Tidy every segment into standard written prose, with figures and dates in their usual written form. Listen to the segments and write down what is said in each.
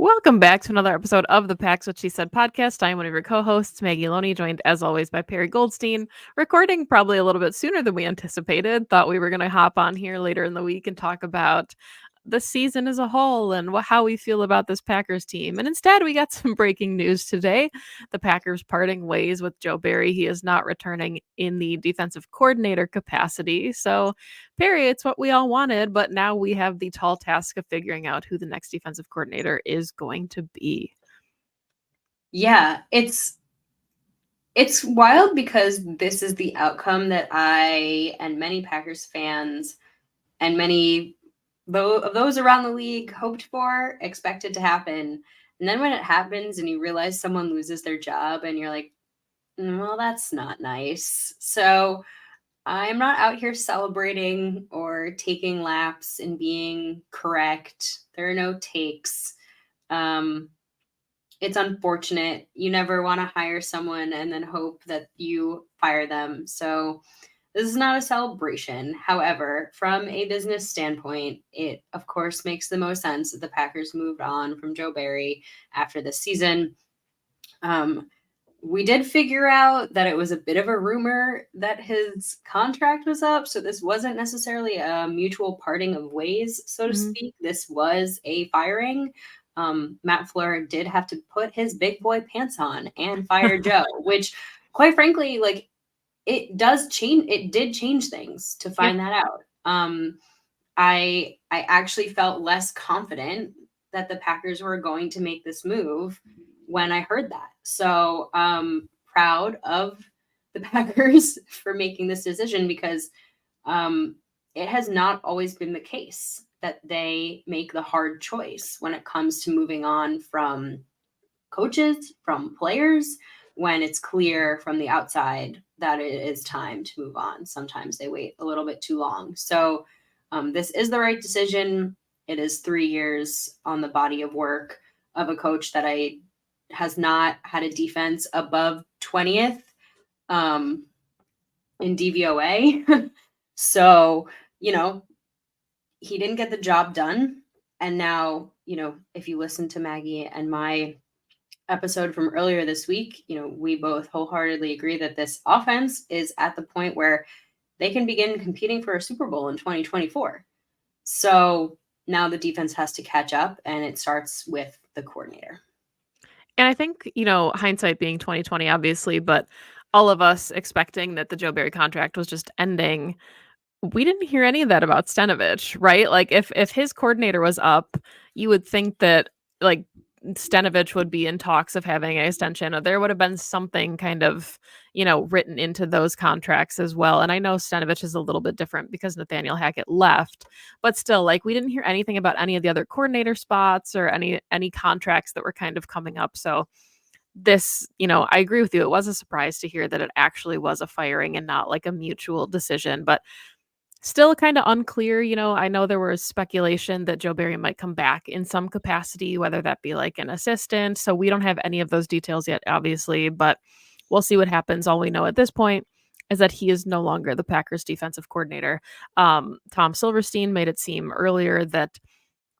Welcome back to another episode of the Pax What She Said podcast. I'm one of your co-hosts, Maggie Loney, joined as always by Perry Goldstein. Recording probably a little bit sooner than we anticipated. Thought we were going to hop on here later in the week and talk about the season as a whole and how we feel about this Packers team. And instead, we got some breaking news today. The Packers parting ways with Joe Barry. He is not returning in the defensive coordinator capacity. So, Perry, it's what we all wanted, but now we have the tall task of figuring out who the next defensive coordinator is going to be. Yeah, it's wild because this is the outcome that I and many Packers fans and many of those around the league hoped for, expected to happen. And then when it happens and you realize someone loses their job and you're like, well, that's not nice. So I'm not out here celebrating or taking laps and being correct. There are no takes. It's unfortunate. You never want to hire someone and then hope that you fire them. So this is not a celebration. However, from a business standpoint, it of course makes the most sense that the Packers moved on from Joe Barry after this season. We did figure out that it was a bit of a rumor that his contract was up. So this wasn't necessarily a mutual parting of ways, so to speak. This was a firing. Matt Fleur did have to put his big boy pants on and fire Joe, which quite frankly, like it did change things to find that out. I actually felt less confident that the Packers were going to make this move when I heard that. So proud of the Packers for making this decision because it has not always been the case that they make the hard choice when it comes to moving on from coaches, from players, when it's clear from the outside that it is time to move on. Sometimes they wait a little bit too long. So this is the right decision. It is 3 years on the body of work of a coach that has not had a defense above 20th in DVOA. So, he didn't get the job done. And now, if you listen to Maggie and my episode from earlier this week, we both wholeheartedly agree that this offense is at the point where they can begin competing for a Super Bowl in 2024. So now the defense has to catch up, and it starts with the coordinator. And I think, hindsight being 2020, obviously, but all of us expecting that the Joe Barry contract was just ending, we didn't hear any of that about Stenovich, right? Like if his coordinator was up, you would think that like Stenovich would be in talks of having an extension, or there would have been something kind of, written into those contracts as well. And I know Stenovich is a little bit different because Nathaniel Hackett left, but still, like we didn't hear anything about any of the other coordinator spots or any contracts that were kind of coming up. So this, I agree with you. It was a surprise to hear that it actually was a firing and not like a mutual decision, but still kind of unclear. I know there was speculation that Joe Barry might come back in some capacity, whether that be like an assistant. So we don't have any of those details yet, obviously, but we'll see what happens. All we know at this point is that he is no longer the Packers defensive coordinator. Tom Silverstein made it seem earlier that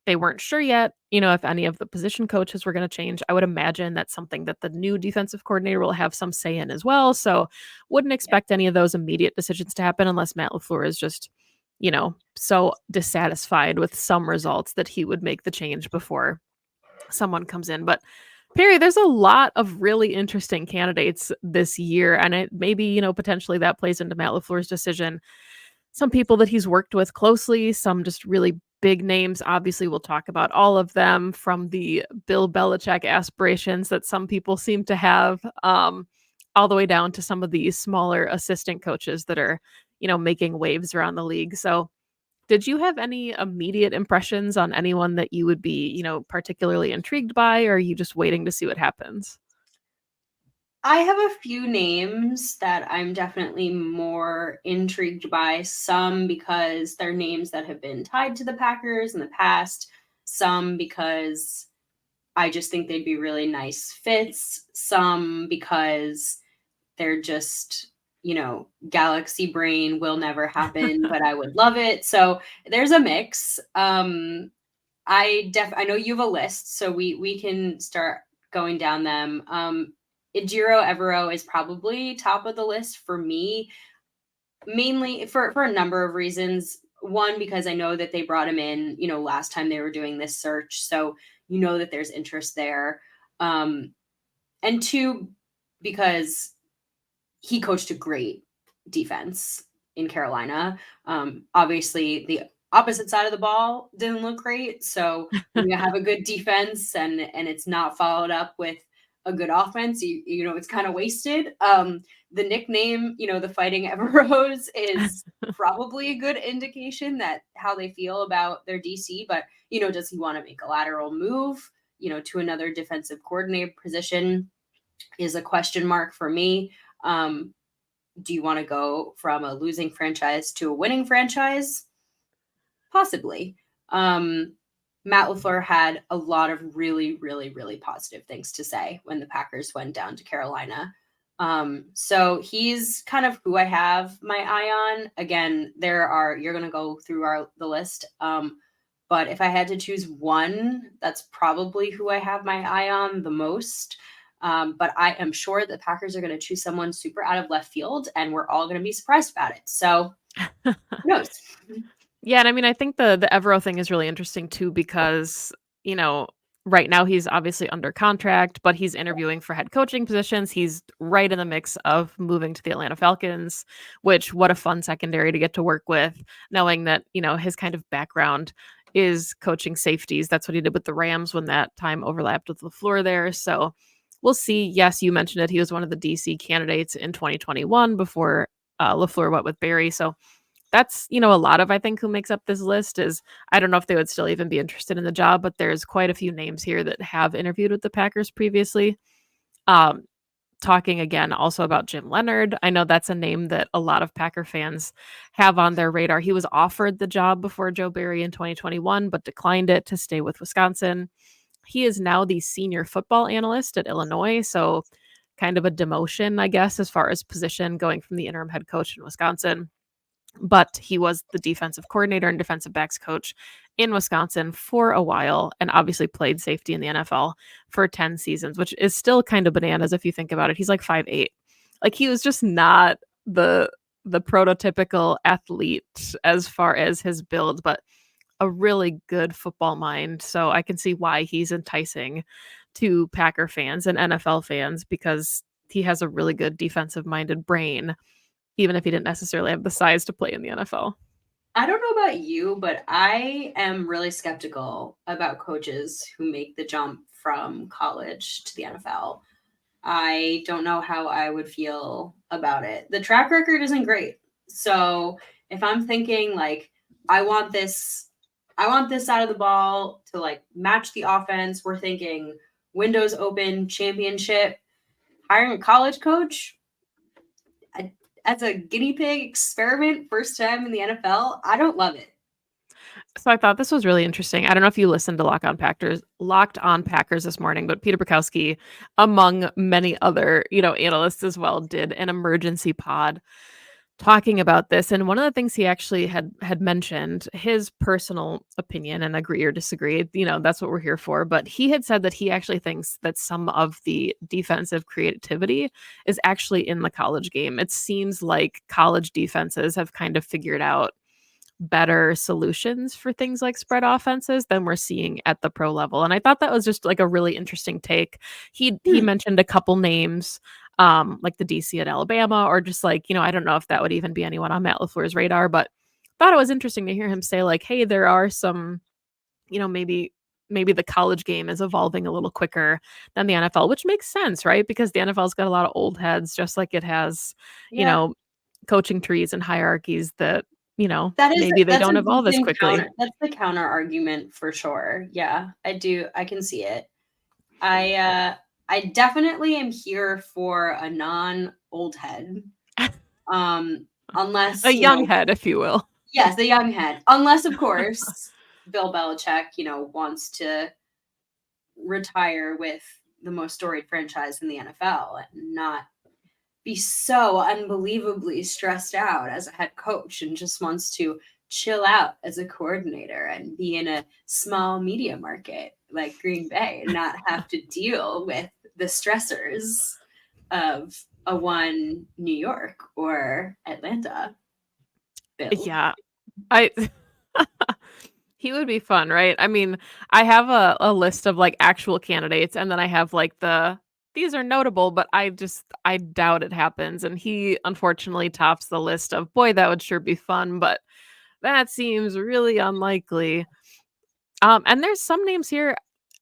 they weren't sure yet, if any of the position coaches were going to change. I would imagine that's something that the new defensive coordinator will have some say in as well. So wouldn't expect any of those immediate decisions to happen unless Matt LaFleur is just, so dissatisfied with some results that he would make the change before someone comes in. But Perry, there's a lot of really interesting candidates this year, and it maybe, potentially that plays into Matt LaFleur's decision. Some people that he's worked with closely, some just really big names. Obviously, we'll talk about all of them, from the Bill Belichick aspirations that some people seem to have, all the way down to some of these smaller assistant coaches that are, making waves around the league. So did you have any immediate impressions on anyone that you would be, particularly intrigued by, or are you just waiting to see what happens? I have a few names that I'm definitely more intrigued by, some because they're names that have been tied to the Packers in the past, some because I just think they'd be really nice fits, some because they're just, galaxy brain will never happen, but I would love it. So there's a mix. I know you have a list, so we can start going down them. Ejiro Evero is probably top of the list for me, mainly for a number of reasons. One, because I know that they brought him in, last time they were doing this search, so that there's interest there. And two, because he coached a great defense in Carolina. Obviously, the opposite side of the ball didn't look great. So when you have a good defense and it's not followed up with a good offense, it's kind of wasted. The nickname, the Fighting Everose, is probably a good indication that how they feel about their DC. But does he want to make a lateral move, to another defensive coordinator position? Is a question mark for me. Do you want to go from a losing franchise to a winning franchise? Possibly. Matt LaFleur had a lot of really, really, really positive things to say when the Packers went down to Carolina. So he's kind of who I have my eye on. Again, you're going to go through the list. But if I had to choose one, that's probably who I have my eye on the most. But I am sure the Packers are going to choose someone super out of left field, and we're all going to be surprised about it. So who knows? Yeah, and I mean, I think the Evero thing is really interesting too because, right now he's obviously under contract, but he's interviewing for head coaching positions. He's right in the mix of moving to the Atlanta Falcons, which what a fun secondary to get to work with, knowing that, his kind of background is coaching safeties. That's what he did with the Rams when that time overlapped with LaFleur there. So we'll see. Yes, you mentioned it. He was one of the DC candidates in 2021 before LaFleur went with Barry. So that's, a lot of, I think, who makes up this list is I don't know if they would still even be interested in the job, but there's quite a few names here that have interviewed with the Packers previously. Talking again also about Jim Leonard. I know that's a name that a lot of Packer fans have on their radar. He was offered the job before Joe Barry in 2021, but declined it to stay with Wisconsin. He is now the senior football analyst at Illinois, so kind of a demotion, I guess, as far as position going from the interim head coach in Wisconsin. But he was the defensive coordinator and defensive backs coach in Wisconsin for a while and obviously played safety in the NFL for 10 seasons, which is still kind of bananas if you think about it. He's like 5'8". Like he was just not the prototypical athlete as far as his build, but a really good football mind. So I can see why he's enticing to Packer fans and NFL fans because he has a really good defensive minded brain, even if he didn't necessarily have the size to play in the NFL. I don't know about you, but I am really skeptical about coaches who make the jump from college to the NFL. I don't know how I would feel about it. The track record isn't great. So if I'm thinking like, I want this side of the ball to like match the offense, we're thinking windows open championship, hiring a college coach as a guinea pig experiment, first time in the NFL, I don't love it. So I thought this was really interesting. I don't know if you listened to Locked On Packers this morning, but Peter Bukowski, among many other, analysts as well, did an emergency pod talking about this. And one of the things he actually had mentioned, his personal opinion, and agree or disagree, that's what we're here for. But he had said that he actually thinks that some of the defensive creativity is actually in the college game. It seems like college defenses have kind of figured out better solutions for things like spread offenses than we're seeing at the pro level. And I thought that was just like a really interesting take. He mentioned a couple names, like the DC at Alabama, or just like, I don't know if that would even be anyone on Matt LaFleur's radar, but thought it was interesting to hear him say like, hey, there are some, maybe the college game is evolving a little quicker than the NFL, which makes sense, right? Because the NFL's got a lot of old heads, just like it has, coaching trees and hierarchies that maybe they don't evolve as quickly. That's the counter argument for sure. Yeah, I do. I can see it. I definitely am here for a non-old head. Unless a young head, if you will. Yes, a young head. Unless, of course, Bill Belichick, wants to retire with the most storied franchise in the NFL and not be so unbelievably stressed out as a head coach and just wants to chill out as a coordinator and be in a small media market like Green Bay and not have to deal with the stressors of a one New York or Atlanta. Bill. Yeah. I He would be fun, right? I mean, I have a list of, like, actual candidates, and then I have, like, these are notable, but I doubt it happens, and he unfortunately tops the list of, "Boy, that would sure be fun," but that seems really unlikely. And there's some names here,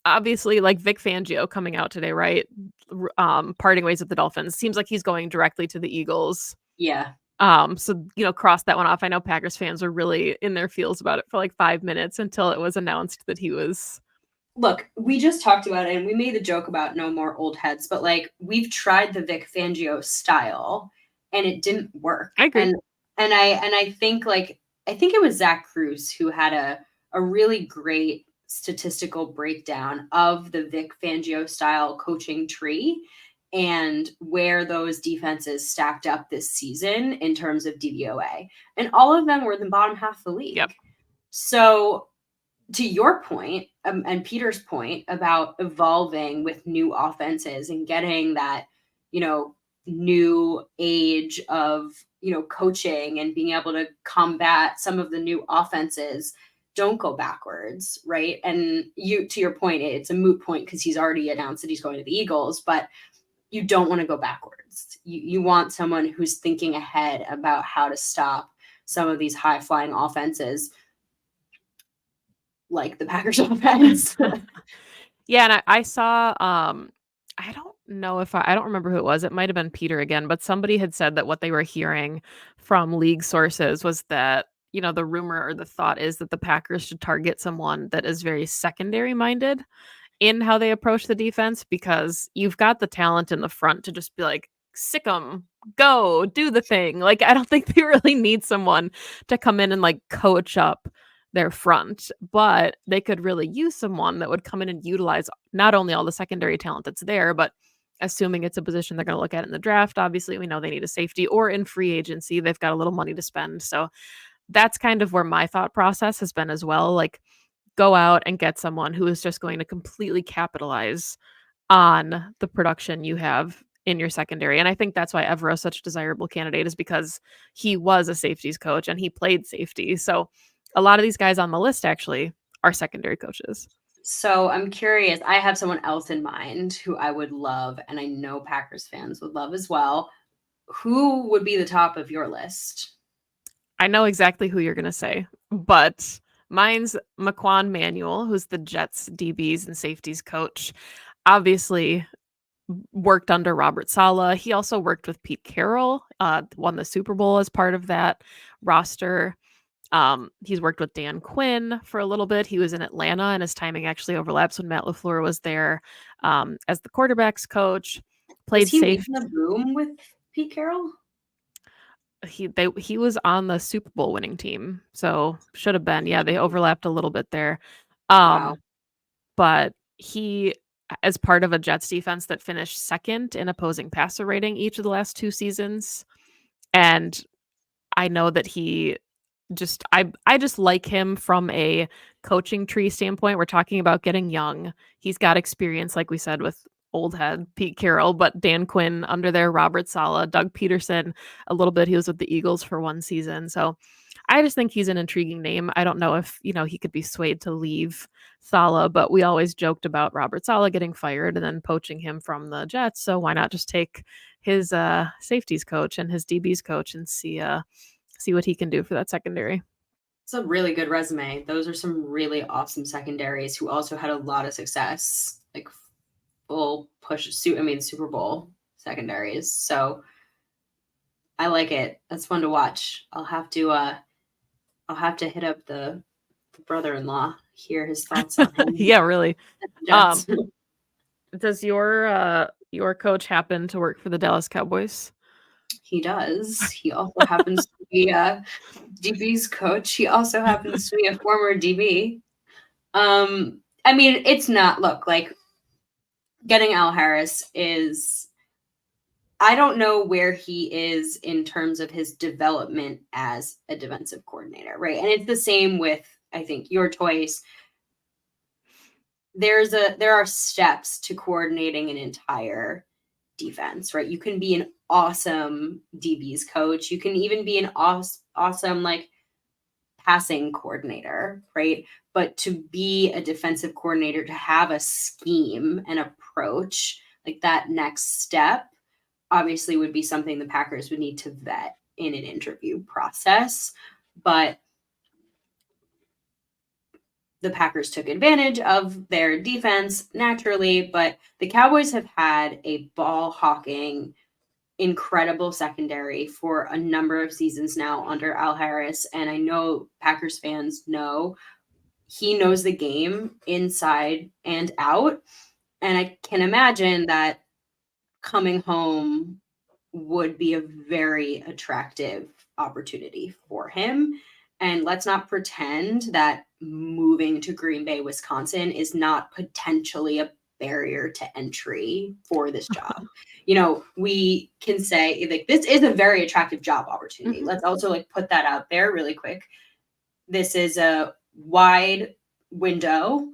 obviously, like Vic Fangio coming out today, right? Parting ways with the Dolphins. Seems like he's going directly to the Eagles. Yeah. So, cross that one off. I know Packers fans were really in their feels about it for like 5 minutes until it was announced that he was. Look, we just talked about it and we made the joke about no more old heads, but like we've tried the Vic Fangio style and it didn't work. I agree. And I think I think it was Zach Cruz who had a really great statistical breakdown of the Vic Fangio style coaching tree and where those defenses stacked up this season in terms of DVOA. And all of them were in the bottom half of the league. Yep. So to your point, and Peter's point about evolving with new offenses and getting that, new age of, coaching and being able to combat some of the new offenses, don't go backwards, right? And to your point, it's a moot point because he's already announced that he's going to the Eagles, but you don't want to go backwards. You want someone who's thinking ahead about how to stop some of these high flying offenses like the Packers offense. Yeah, and I saw, I don't know if I don't remember who it was. It might have been Peter again, but somebody had said that what they were hearing from league sources was that, the rumor or the thought is that the Packers should target someone that is very secondary minded in how they approach the defense because you've got the talent in the front to just be like, sick 'em, go, do the thing. Like, I don't think they really need someone to come in and like coach up their front, but they could really use someone that would come in and utilize not only all the secondary talent that's there, but assuming it's a position they're going to look at in the draft. Obviously, we know they need a safety or in free agency, they've got a little money to spend. So that's kind of where my thought process has been as well. Like, go out and get someone who is just going to completely capitalize on the production you have in your secondary. And I think that's why Evero is such a desirable candidate is because he was a safeties coach and he played safety. So a lot of these guys on the list actually are secondary coaches. So I'm curious. I have someone else in mind who I would love, and I know Packers fans would love as well. Who would be the top of your list? I know exactly who you're going to say, but mine's Maquan Manuel, who's the Jets DBs and safeties coach. Obviously, worked under Robert Saleh. He also worked with Pete Carroll, won the Super Bowl as part of that roster. He's worked with Dan Quinn for a little bit. He was in Atlanta, and his timing actually overlaps when Matt LaFleur was there as the quarterbacks coach. Played Was he safe. in the room with Pete Carroll? He was on the Super Bowl winning team, so should have been. Yeah, they overlapped a little bit there. Wow. But he, as part of a Jets defense that finished second in opposing passer rating each of the last 2 seasons, and I know that he I just like him from a coaching tree standpoint. We're talking about getting young. He's got experience, like we said, with old head Pete Carroll, but Dan Quinn under there, Robert Saleh, Doug Peterson, a little bit. He was with the Eagles for 1 season. So I just think he's an intriguing name. I don't know if, he could be swayed to leave Saleh, but we always joked about Robert Saleh getting fired and then poaching him from the Jets. So why not just take his safeties coach and his DBs coach and see what he can do for that secondary. It's a really good resume. Those are some really awesome secondaries who also had a lot of success, like full Super Bowl secondaries. So I like it. That's fun to watch. I'll have to hit up the brother-in-law, hear his thoughts on him. Yeah, really. Jets. Does your coach happen to work for the Dallas Cowboys? He does. He also happens to be a DB's coach. He also happens to be a former DB. I mean, it's not, look, like getting Al Harris is, I don't know where he is in terms of his development as a defensive coordinator, right? And it's the same with, I think, your choice. There are steps to coordinating an entire defense, right? You can be an awesome DBs coach. You can even be an awesome like passing coordinator, right? But to be a defensive coordinator, to have a scheme and approach, like that next step, obviously would be something the Packers would need to vet in an interview process. But the Packers took advantage of their defense naturally, but the Cowboys have had a ball hawking, incredible secondary for a number of seasons now under Al Harris. And I know Packers fans know he knows the game inside and out. And I can imagine that coming home would be a very attractive opportunity for him. And let's not pretend that moving to Green Bay, Wisconsin is not potentially a barrier to entry for this job. You know, we can say like this is a very attractive job opportunity. Mhm. Let's also like put that out there really quick. This is a wide window,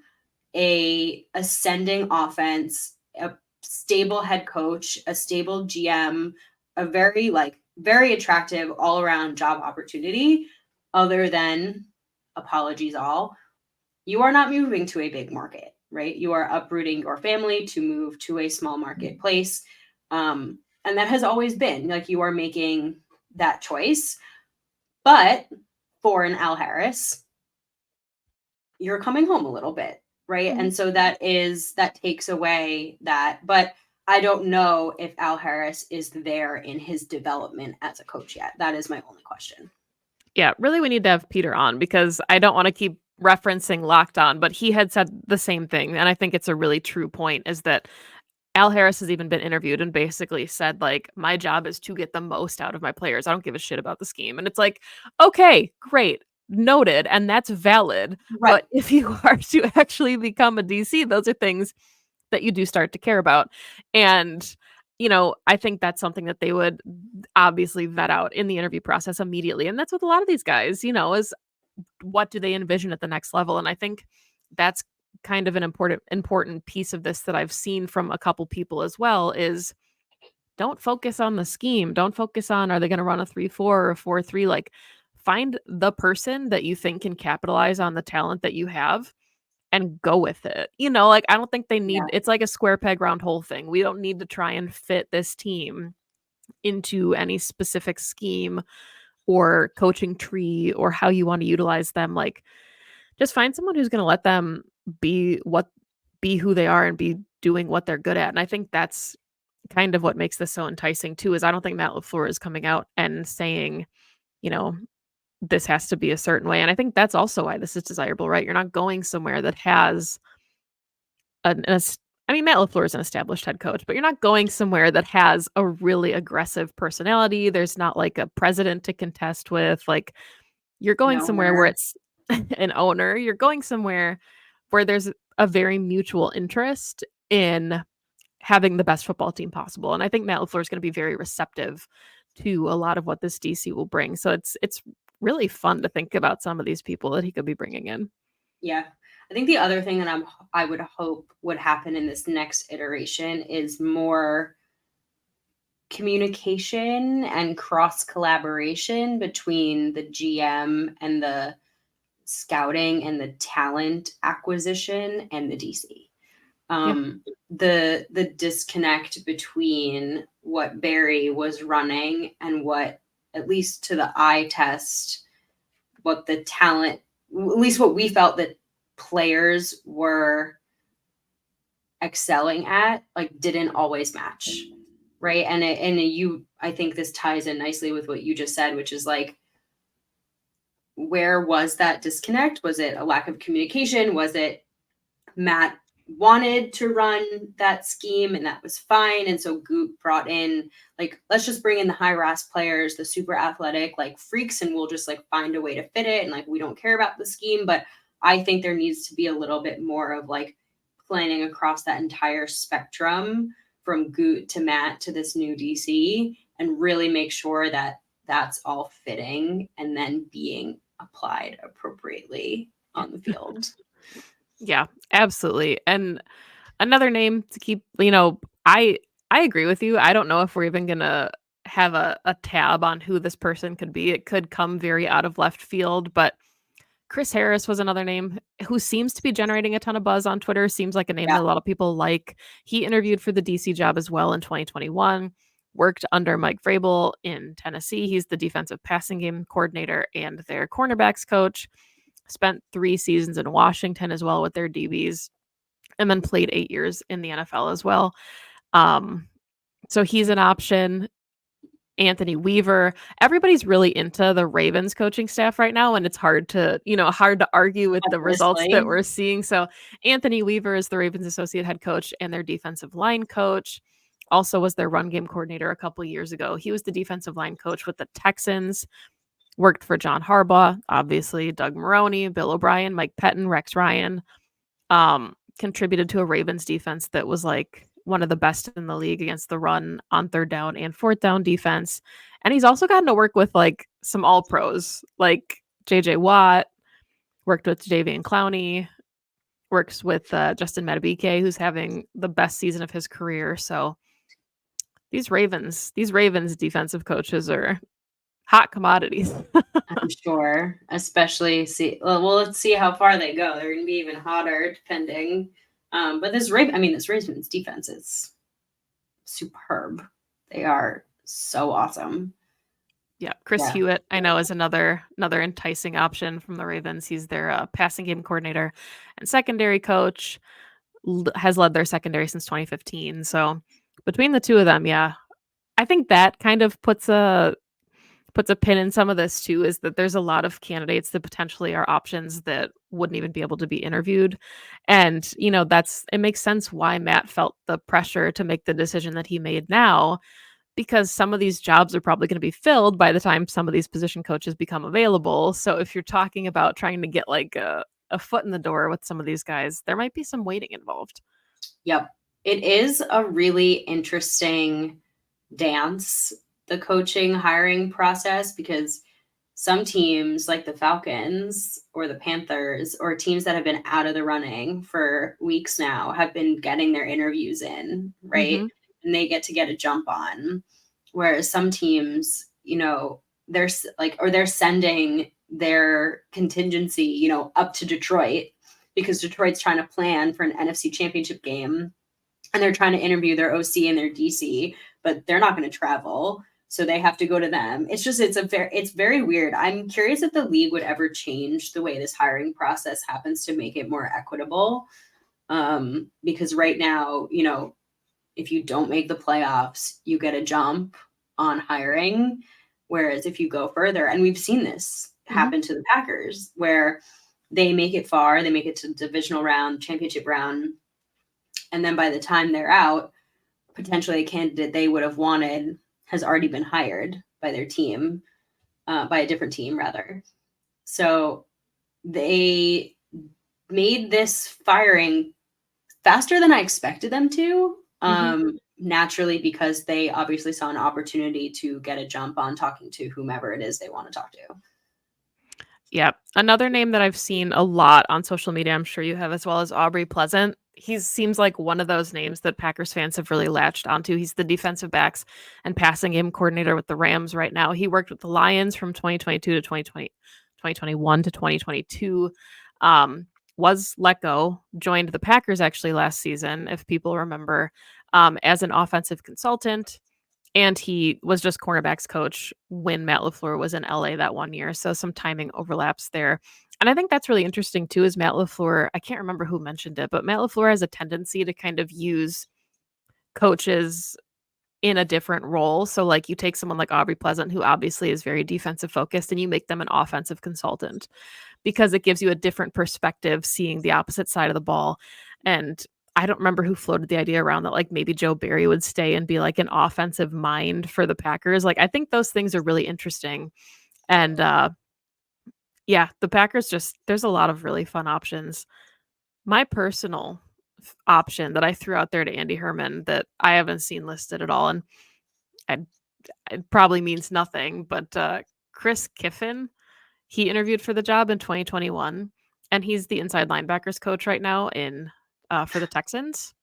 a ascending offense, a stable head coach, a stable GM, a very attractive all around job opportunity. Other than apologies, all you are not moving to a big market, right? You are uprooting your family to move to a small marketplace. And that has always been like you are making that choice. But for an Al Harris, you're coming home a little bit, right? Mhm. And so that takes away that. But I don't know if Al Harris is there in his development as a coach yet. That is my only question. Yeah, really we need to have Peter on because I don't wanna keep referencing Locked On, but he had said the same thing, and I think it's a really true point, is that Al Harris has even been interviewed and basically said, like, "My job is to get the most out of my players. I don't give a shit about the scheme." And it's like, "Okay, great, noted, and that's valid." Right. But if you are to actually become a DC, those are things that you do start to care about. And, I think that's something that they would obviously vet out in the interview process immediately. And that's with a lot of these guys, is what do they envision at the next level? And I think that's kind of an important piece of this that I've seen from a couple people as well is don't focus on the scheme. Don't focus on are they going to run a 3-4 or a 4-3, like find the person that you think can capitalize on the talent that you have and go with it. Like I don't think they need Yeah. it's like a square peg round hole thing. We don't need to try and fit this team into any specific scheme or coaching tree or how you want to utilize them. Like just find someone who's going to let them be what be who they are and be doing what they're good at. And I think that's kind of what makes this so enticing too is I don't think Matt LaFleur is coming out and saying, you know, this has to be a certain way. And I think that's also why this is desirable, right? You're not going somewhere that has I mean, Matt LaFleur is an established head coach, but you're not going somewhere that has a really aggressive personality. There's not like a president to contest with. Like, you're An going somewhere where owner. it's an owner. You're going somewhere where there's a very mutual interest in having the best football team possible. And I think Matt LaFleur is going to be very receptive to a lot of what this DC will bring. So it's really fun to think about some of these people that he could be bringing in. Yeah. I think the other thing that I would hope would happen in this next iteration is more communication and cross collaboration between the GM and the scouting and the talent acquisition and the DC. Yeah. The disconnect between what Barry was running and what, at least to the eye test, what the talent, at least what we felt that players were excelling at, like didn't always match, right? I think this ties in nicely with what you just said, which is like, where was that disconnect? Was it a lack of communication? Was it Matt wanted to run that scheme and that was fine? And so Goot brought in, like, let's just bring in the high RAS players, the super athletic, like freaks, and we'll just like find a way to fit it. And like, we don't care about the scheme. But I think there needs to be a little bit more of like planning across that entire spectrum from Goot to Matt to this new DC and really make sure that that's all fitting and then being applied appropriately on the field. Yeah, absolutely. And another name to keep, I agree with you. I don't know if we're even gonna have a tab on who this person could be. It could come very out of left field, but Chris Harris was another name who seems to be generating a ton of buzz on Twitter. Seems like a name Yeah. that a lot of people like. He interviewed for the DC job as well in 2021, worked under Mike Vrabel in Tennessee. He's the defensive passing game coordinator and their cornerbacks coach. Spent 3 seasons in Washington as well with their DBs, and then played 8 years in the NFL as well. So he's an option. Anthony Weaver. Everybody's really into the Ravens coaching staff right now, and it's hard to argue with the results that Honestly. we're seeing. So Anthony Weaver is the Ravens associate head coach and their defensive line coach. Also was their run game coordinator a couple years ago. He was the defensive line coach with the Texans. Worked for John Harbaugh, obviously Doug Marrone, Bill O'Brien, Mike Pettin, Rex Ryan. Contributed to a Ravens defense that was like one of the best in the league against the run on 3rd down and 4th down defense. And he's also gotten to work with like some all pros like JJ Watt, worked with Jadeveon Clowney, works with Justin Madubuike, who's having the best season of his career. So these Ravens defensive coaches are hot commodities. I'm sure, especially let's see how far they go. They're going to be even hotter depending. But this Ravens defense is superb. They are so awesome. Yeah, Chris Hewitt, I know, is another enticing option from the Ravens. He's their passing game coordinator and secondary coach. Has led their secondary since 2015. So between the two of them, yeah, I think that kind of puts a pin in some of this too, is that there's a lot of candidates that potentially are options that wouldn't even be able to be interviewed. And, it makes sense why Matt felt the pressure to make the decision that he made now, because some of these jobs are probably going to be filled by the time some of these position coaches become available. So if you're talking about trying to get like a foot in the door with some of these guys, there might be some waiting involved. Yep. It is a really interesting dance, the coaching hiring process, because some teams like the Falcons or the Panthers or teams that have been out of the running for weeks now have been getting their interviews in, right? Mm-hmm. And they get a jump on. Whereas some teams, they're sending their contingency, up to Detroit because Detroit's trying to plan for an NFC championship game and they're trying to interview their OC and their DC, but they're not going to travel. So they have to go to them. It's very weird. I'm curious if the league would ever change the way this hiring process happens to make it more equitable. Because right now, if you don't make the playoffs, you get a jump on hiring. Whereas if you go further, and we've seen this happen to the Packers, where they make it far, they make it to the divisional round, championship round, and then by the time they're out, potentially a candidate they would have wanted has already been hired by their team, by a different team rather. So they made this firing faster than I expected them to. Naturally, because they obviously saw an opportunity to get a jump on talking to whomever it is they want to talk to. Yeah. Another name that I've seen a lot on social media, I'm sure you have as well, as Aubrey Pleasant. He seems like one of those names that Packers fans have really latched onto. He's the defensive backs and passing game coordinator with the Rams right now. He worked with the Lions from 2022 to 2021 to 2022. Was let go, joined the Packers actually last season, if people remember, as an offensive consultant. And he was just cornerbacks coach when Matt LaFleur was in LA that one year. So some timing overlaps there. And I think that's really interesting too, is Matt LaFleur, I can't remember who mentioned it, but Matt LaFleur has a tendency to kind of use coaches in a different role. So like you take someone like Aubrey Pleasant, who obviously is very defensive focused, and you make them an offensive consultant because it gives you a different perspective seeing the opposite side of the ball. And I don't remember who floated the idea around that, like maybe Joe Barry would stay and be like an offensive mind for the Packers. Like, I think those things are really interesting. And yeah, the Packers there's a lot of really fun options. My personal option that I threw out there to Andy Herman that I haven't seen listed at all, and I, it probably means nothing, but Chris Kiffin, he interviewed for the job in 2021, and he's the inside linebackers coach right now in for the Texans,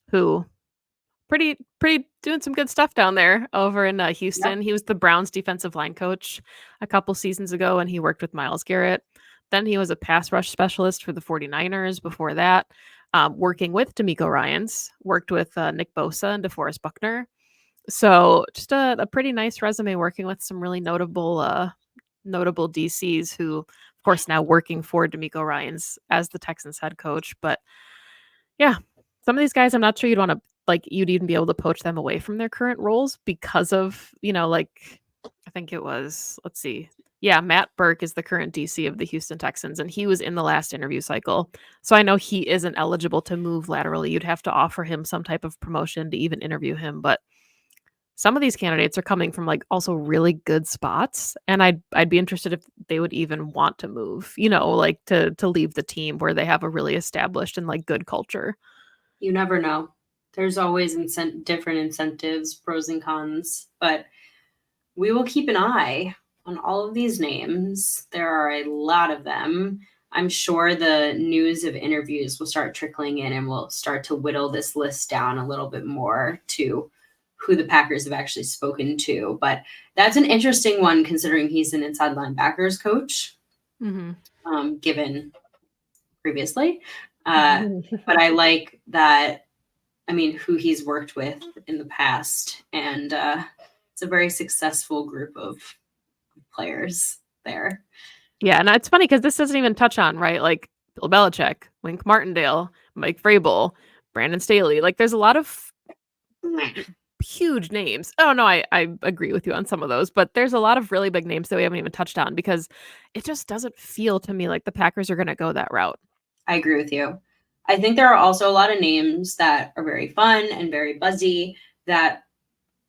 who pretty doing some good stuff down there over in Yep. Houston. He was the Browns defensive line coach a couple seasons ago, and he worked with Myles Garrett. Then he was a pass rush specialist for the 49ers before that, working with D'Amico Ryans, worked with Nick Bosa and DeForest Buckner. So just a pretty nice resume working with some really notable DCs who, of course, now working for D'Amico Ryans as the Texans head coach. But yeah, some of these guys, I'm not sure you'd even be able to poach them away from their current roles because of, like, I think it was, let's see. Yeah, Matt Burke is the current DC of the Houston Texans, and he was in the last interview cycle. So I know he isn't eligible to move laterally. You'd have to offer him some type of promotion to even interview him. But some of these candidates are coming from like also really good spots, and I'd be interested if they would even want to move, like to leave the team where they have a really established and like good culture. You never know. There's always different incentives, pros and cons, but we will keep an eye on all of these names. There are a lot of them. I'm sure the news of interviews will start trickling in, and we'll start to whittle this list down a little bit more to who the Packers have actually spoken to. But that's an interesting one considering he's an inside linebackers coach, given previously. But I like that. I mean, who he's worked with in the past, and it's a very successful group of players there. Yeah, and it's funny because this doesn't even touch on, right, like Bill Belichick, Wink Martindale, Mike Vrabel, Brandon Staley. Like, there's a lot of huge names. Oh no, I agree with you on some of those, but there's a lot of really big names that we haven't even touched on because it just doesn't feel to me like the Packers are going to go that route. I agree with you. I think there are also a lot of names that are very fun and very buzzy that,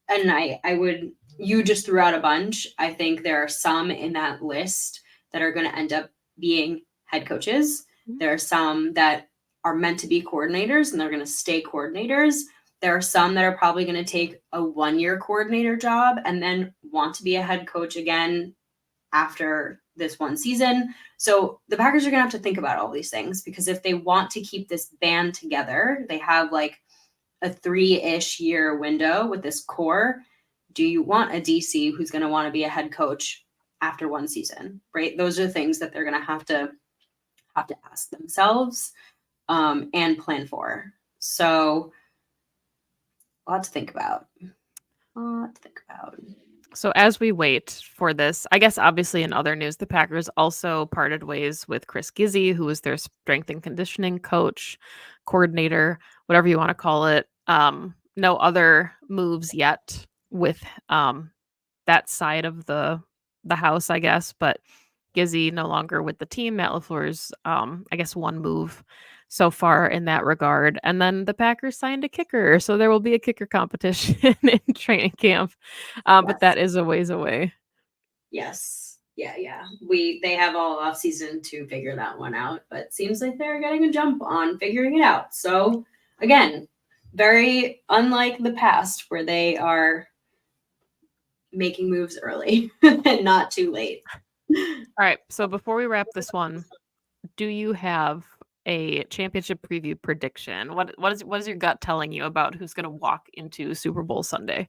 and you just threw out a bunch. I think there are some in that list that are going to end up being head coaches. There are some that are meant to be coordinators and they're going to stay coordinators. There are some that are probably going to take a 1-year coordinator job and then want to be a head coach again after this one season. So the Packers are going to have to think about all these things, because if they want to keep this band together, they have like a 3-ish year window with this core. Do you want a DC who's going to want to be a head coach after one season, right? Those are things that they're going to have to ask themselves and plan for. So a lot to think about. So as we wait for this, I guess obviously in other news, the Packers also parted ways with Chris Gizzi, who was their strength and conditioning coach, coordinator, whatever you want to call it. No other moves yet with that side of the house, I guess, but Gizzi no longer with the team. Matt LaFleur's, I guess, one move so far in that regard. And then the Packers signed a kicker, so there will be a kicker competition in training camp. Yes. But that is a ways away. Yes. Yeah. They have all off season to figure that one out, but seems like they're getting a jump on figuring it out. So again, very unlike the past where they are making moves early and not too late. All right. So before we wrap this one, do you have a championship preview prediction? What is your gut telling you about who's going to walk into Super Bowl Sunday?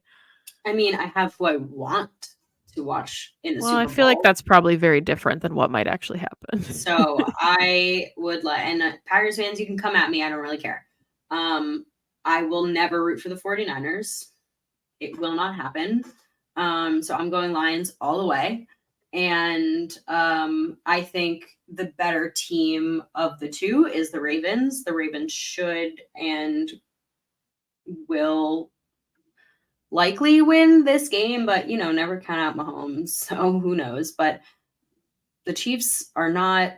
I mean, I have who I want to watch in the Super Bowl. I feel like that's probably very different than what might actually happen. So I would and Packers fans, you can come at me. I don't really care. I will never root for the 49ers. It will not happen. So I'm going Lions all the way. And I think the better team of the two is the Ravens. The Ravens should and will likely win this game, but never count out Mahomes. So who knows? But the Chiefs are not.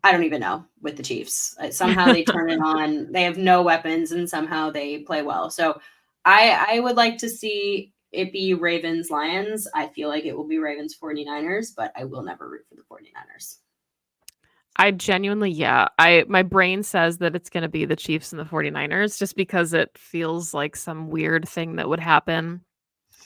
I don't even know with the Chiefs. Somehow they turn it on. They have no weapons, and somehow they play well. So I would like to see it be Ravens Lions. I feel like it will be Ravens 49ers, but I will never root for the 49ers. I genuinely, my brain says that it's going to be the Chiefs and the 49ers just because it feels like some weird thing that would happen.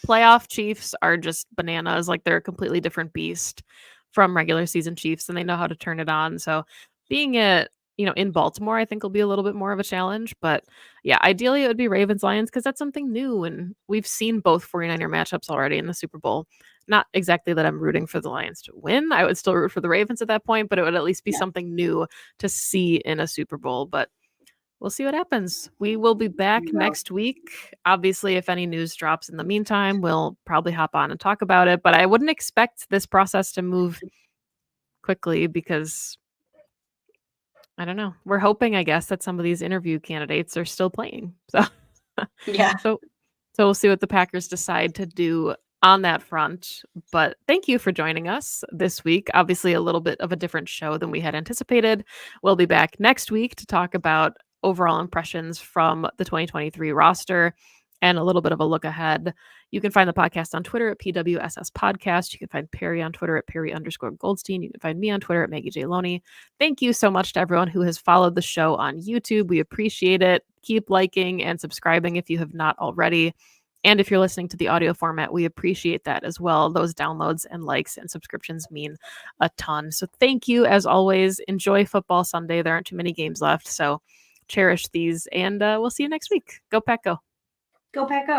Playoff Chiefs are just bananas. Like they're a completely different beast from regular season Chiefs and they know how to turn it on. So being in Baltimore, I think will be a little bit more of a challenge. But yeah, ideally it would be Ravens Lions because that's something new. And we've seen both 49er matchups already in the Super Bowl. Not exactly that I'm rooting for the Lions to win. I would still root for the Ravens at that point, but it would at least be Yeah. something new to see in a Super Bowl. But we'll see what happens. We will be back No. next week. Obviously, if any news drops in the meantime, we'll probably hop on and talk about it. But I wouldn't expect this process to move quickly because I don't know. We're hoping, I guess, that some of these interview candidates are still playing. So, Yeah. so, so we'll see what the Packers decide to do on that front. But thank you for joining us this week. Obviously, a little bit of a different show than we had anticipated. We'll be back next week to talk about overall impressions from the 2023 roster and a little bit of a look ahead. You can find the podcast on Twitter at PWSS Podcast. You can find Perry on Twitter at Perry_Goldstein. You can find me on Twitter at Maggie J. Loney. Thank you so much to everyone who has followed the show on YouTube. We appreciate it. Keep liking and subscribing if you have not already. And if you're listening to the audio format, we appreciate that as well. Those downloads and likes and subscriptions mean a ton. So thank you as always. Enjoy football Sunday. There aren't too many games left. So cherish these and we'll see you next week. Go Pack Go. Go Pack Go.